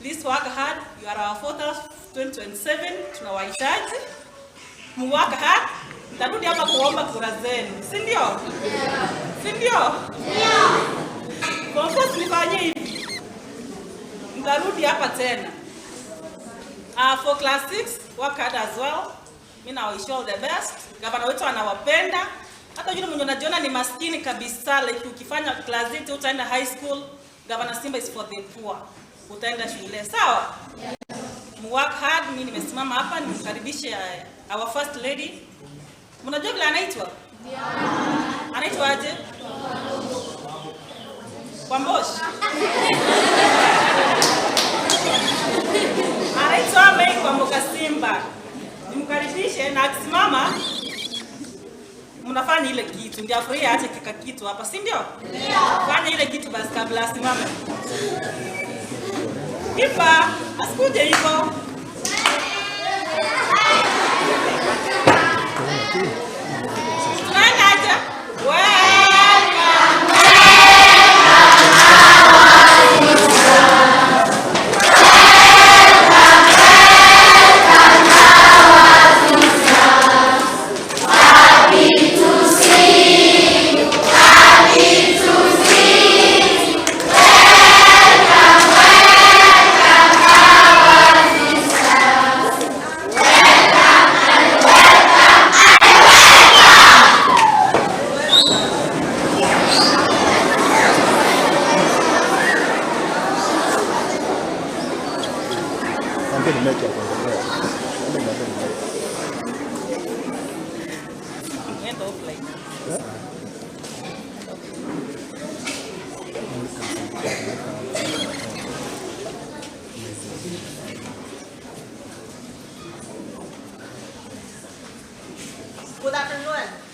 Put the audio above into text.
Please work hard. You are our 2027. Tunawahitaji. Work hard. Tarudi hapa kuomba kura zenu. Si ndio? Si ndio? Kwa nifanye hivi. Mtarudi hapa tena. For class 6, work hard as well. Mimi na wish all the best. Gavana wetu anawapenda. Hata yule mwenye unajiona ni maskini kabisa, like ukifanya class 8 utaenda high school, Gavana Simba is for the poor. Utaenda shule, sawa? Yes. Work hard. Mimi nimesimama hapa nimkaribishe our first lady. Mnajua vile anaitwa? Yeah. Anaitwa aje? Kwambosh. Anaitwa Mei Kwamboka Simba. Nimkaribishe na akisimama mnafanya ile kitu. Ndio afurahia ache kika kitu hapa, si ndio? Ndio. Fanya ile kitu basi kabla asimame. Ipa, asikuje hivyo. Tunaenda aje? Good afternoon.